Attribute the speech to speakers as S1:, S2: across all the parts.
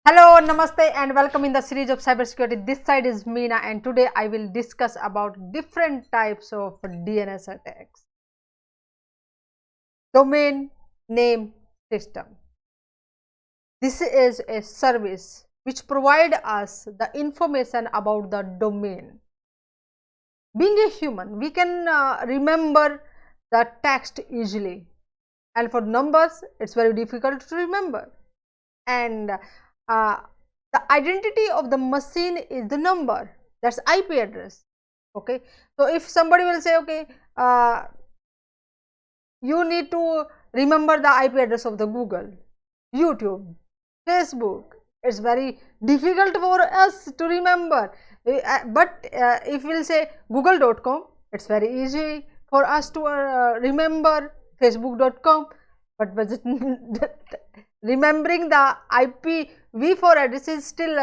S1: Hello, namaste and welcome in the series of cybersecurity. This side is Meena and today I will discuss about different types of DNS attacks. Domain name system. This is a service which provide us the information about the domain. Being a human, we can remember the text easily, and for numbers it's very difficult to remember, and the identity of the machine is the number, that's IP address. Okay, so if somebody will say, okay, you need to remember the IP address of the Google, YouTube, Facebook, it's very difficult for us to remember. But if we'll say google.com, it's very easy for us to remember facebook.com, but remembering the IPv4 address is still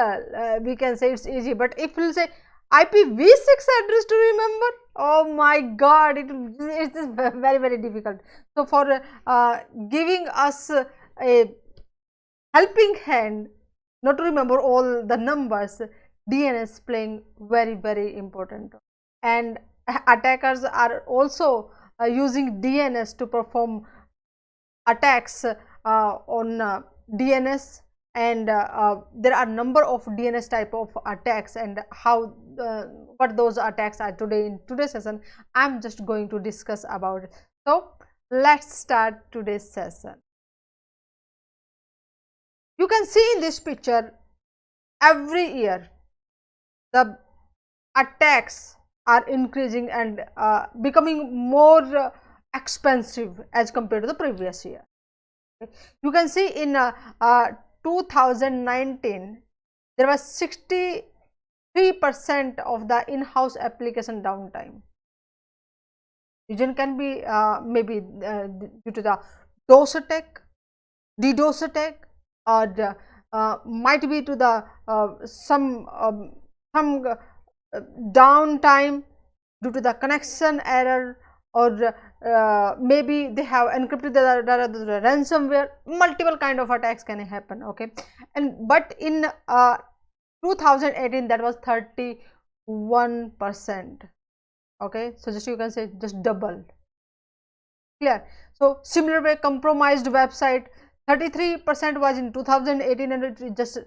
S1: we can say it's easy, but if we'll say IPv6 address to remember, oh my god, it is very difficult. So for giving us a helping hand not to remember all the numbers, DNS playing very important, and attackers are also using DNS to perform attacks on DNS, and there are number of DNS type of attacks, and how what those attacks are today. In today's session I'm just going to discuss about it. So let's start today's session. You can see in this picture, every year the attacks are increasing and becoming more expensive as compared to the previous year. You can see in 2019 there was 63% of the in-house application downtime. Reason can be maybe due to the DOS attack, DDoS attack, or might be to the some downtime due to the connection error, or maybe they have encrypted the ransomware. Multiple kind of attacks can happen. Okay, and but in 2018 that was 31%. Okay, so just you can say just double. Clear? So similar way, compromised website, 33% was in 2018 and it just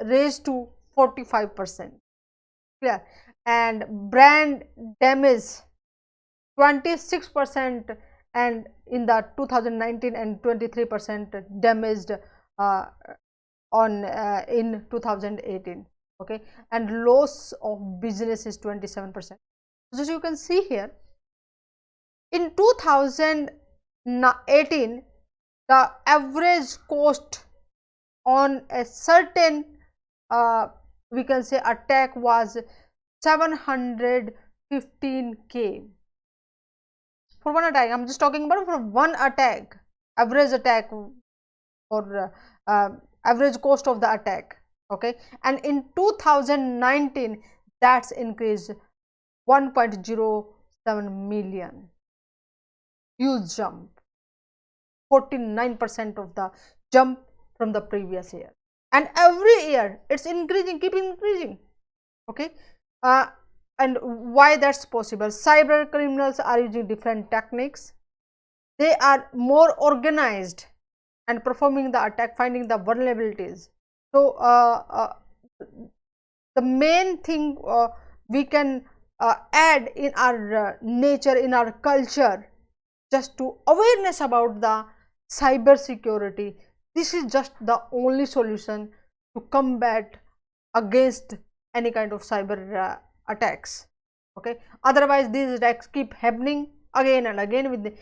S1: raised to 45%. Clear? And brand damage, 26%, and in the 2019, and 23% damaged on in 2018. Okay, and loss of business is 27%. So as you can see here, in 2018 the average cost on a certain we can say attack was 715K for one attack. I'm just talking about for one attack, average attack, or average cost of the attack. Okay, and in 2019 that's increased 1.07 million. Huge jump, 49% of the jump from the previous year, and every year it's increasing, keep increasing. Okay, and why that's possible? Cyber criminals are using different techniques. They are more organized and performing the attack, finding the vulnerabilities. So the main thing we can add in our nature, in our culture, just to awareness about the cyber security. This is just the only solution to combat against any kind of cyber attacks. Okay, otherwise these attacks keep happening again and again with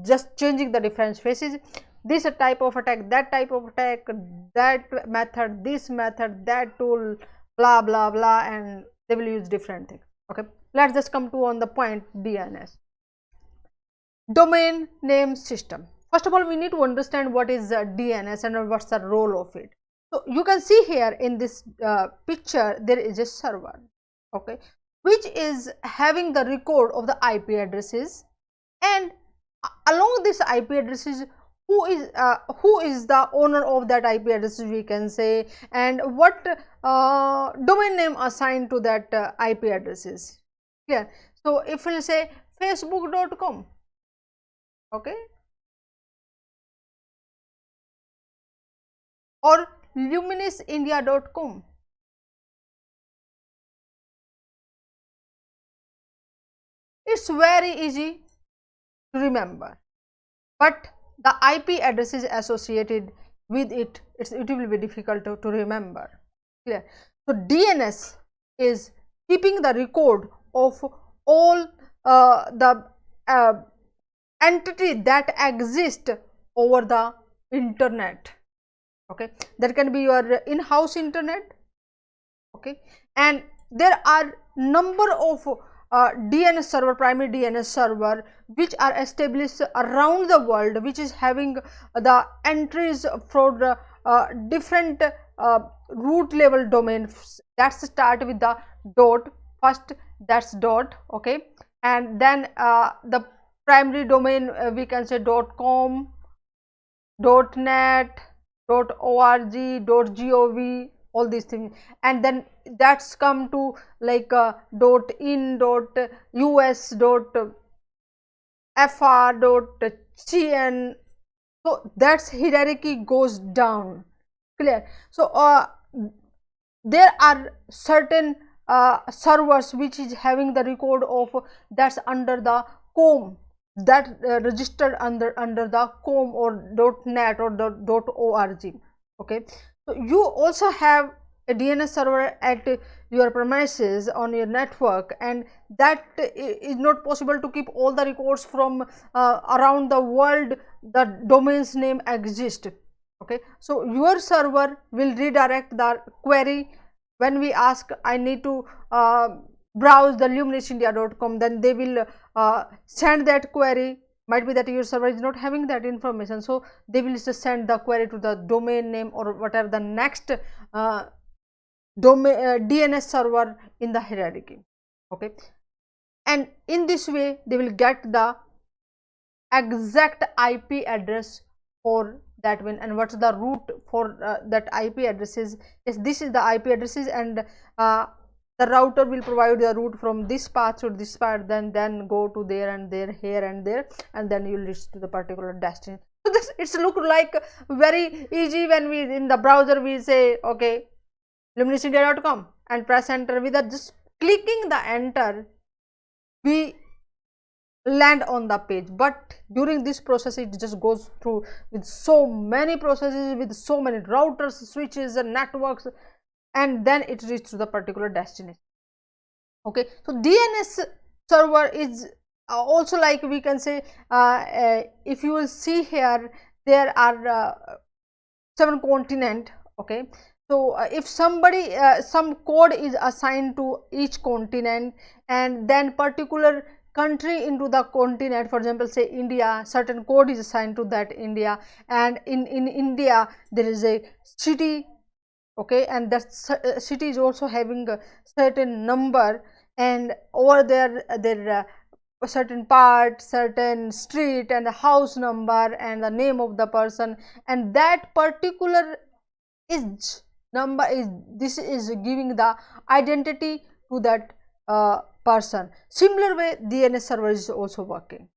S1: just changing the different faces. This type of attack, that type of attack, that method, this method, that tool, blah blah blah, and they will use different things. Okay, let's just come to on the point, DNS, domain name system. First of all, we need to understand what is DNS and what's the role of it. So you can see here in this picture there is a server, okay, which is having the record of the IP addresses, and along this IP addresses who is the owner of that IP address, we can say, and what domain name assigned to that IP addresses. Yeah. So if we'll say facebook.com, okay, or luminisindia.com, it's very easy to remember, but the IP addresses associated with it, it will be difficult to remember. Clear? So DNS is keeping the record of all the entity that exist over the internet. Okay, that can be your in-house internet. Okay, and there are number of DNS server, primary DNS server, which are established around the world, which is having the entries for the different root level domains that start with the dot first, that's dot, okay, and then the primary domain we can say .com, .net, .org, .gov, all these things, and then that's come to like .in, .us, .fr, .cn. So that's hierarchy goes down. Clear? So there are certain servers which is having the record of that's under the com, that registered under the com or .net or .org. Okay, so you also have a DNS server at your premises on your network, and that is not possible to keep all the records from around the world the domain's name exists. Okay, so your server will redirect the query when we ask I need to browse the luminisindia.com, then they will send that query. Might be that your server is not having that information, so they will just send the query to the domain name or whatever the next DNS server in the hierarchy. Okay, and in this way they will get the exact IP address for that one, and what's the route for that IP addresses. Yes, this is the IP addresses, and the router will provide the route from this path to this path, then go to there and there, here and there, and then you will reach to the particular destination. So this, it's look like very easy when we in the browser we say okay luminisindia.com and press enter. With just clicking the enter we land on the page, but during this process it just goes through with so many processes, with so many routers, switches and networks, and then it reaches to the particular destination. Okay, so DNS server is also like we can say if you will see here there are 7 continent. Okay, so if somebody some code is assigned to each continent, and then particular country into the continent, for example say India, certain code is assigned to that India, and in India there is a city. Okay, and that city is also having a certain number, and over there a certain part, certain street, and the house number and the name of the person, and that particular is number is this is giving the identity to that person. Similar way DNS server is also working.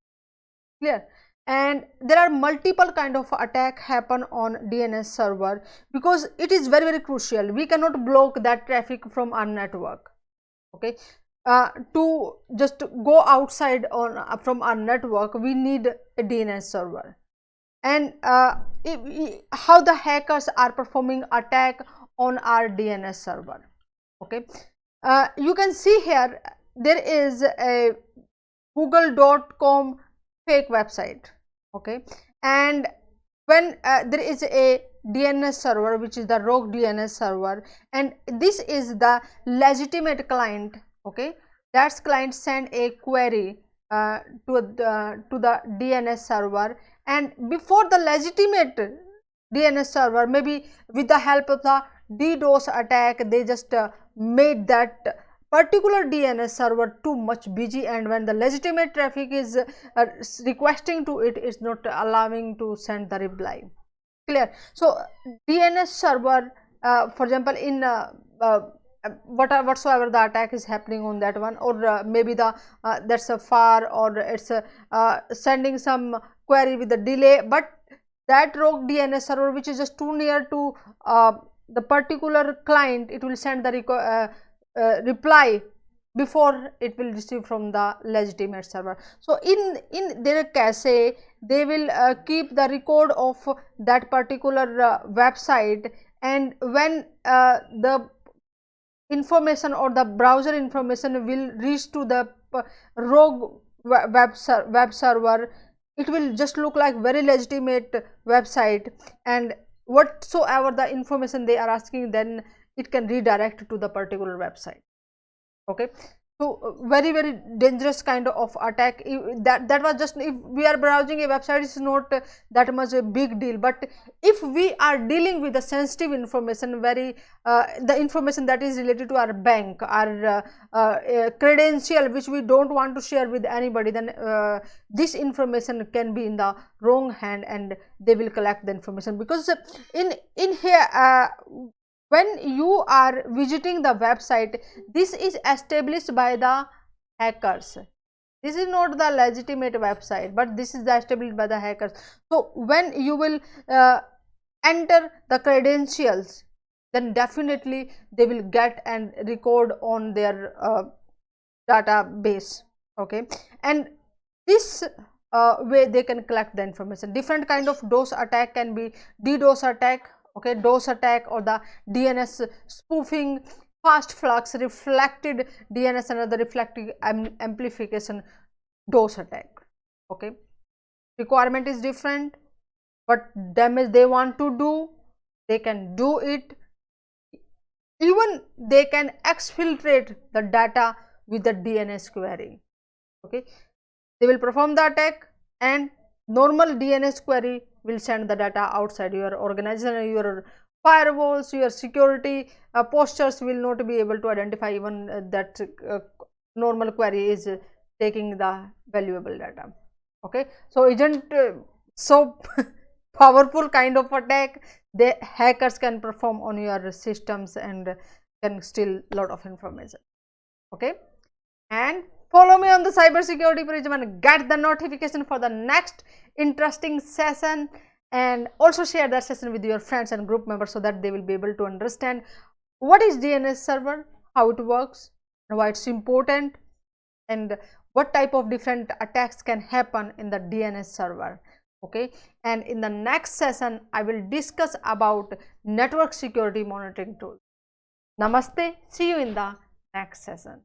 S1: Clear? And there are multiple kind of attack happen on DNS server, because it is very crucial. We cannot block that traffic from our network. Okay, to just go outside on from our network we need a DNS server. And how the hackers are performing attack on our DNS server. Okay, you can see here there is a google.com fake website. Okay, and when there is a DNS server which is the rogue DNS server, and this is the legitimate client. Okay, that client send a query to the DNS server, and before the legitimate DNS server, maybe with the help of the DDoS attack, they just made that particular DNS server too much busy, and when the legitimate traffic is requesting to it, is not allowing to send the reply. Clear? So DNS server, for example, in whatsoever the attack is happening on that one, or maybe the that's a far, or it's sending some query with a delay, but that rogue DNS server which is just too near to the particular client, it will send the reply before it will receive from the legitimate server. So in their cache, they will keep the record of that particular website, and when the information or the browser information will reach to the rogue web server, it will just look like very legitimate website, and whatsoever the information they are asking, then it can redirect to the particular website. Okay, so very dangerous kind of attack. That was just, if we are browsing a website, it's not that much a big deal, but if we are dealing with the sensitive information, very the information that is related to our bank, our credential, which we don't want to share with anybody, then this information can be in the wrong hand, and they will collect the information. Because in here, when you are visiting the website, this is established by the hackers. This is not the legitimate website, but this is established by the hackers. So when you will enter the credentials, then definitely they will get and record on their database. Okay, and this way they can collect the information. Different kind of DOS attack can be DDoS attack, okay, DOS attack, or the DNS spoofing, fast flux, reflected DNS, another reflective amplification, DOS attack. Okay, requirement is different, but damage they want to do, they can do it. Even they can exfiltrate the data with the DNS query. Okay, they will perform the attack, and normal DNS query will send the data outside your organization. Your firewalls, your security postures will not be able to identify even that normal query is taking the valuable data. Okay, so isn't so powerful kind of attack the hackers can perform on your systems, and can steal a lot of information. Okay, and follow me on the Cybersecurity Prism and get the notification for the next interesting session, and also share that session with your friends and group members, so that they will be able to understand what is DNS server, how it works, and why it's important, and what type of different attacks can happen in the DNS server. Okay, and in the next session I will discuss about network security monitoring tool. Namaste, see you in the next session.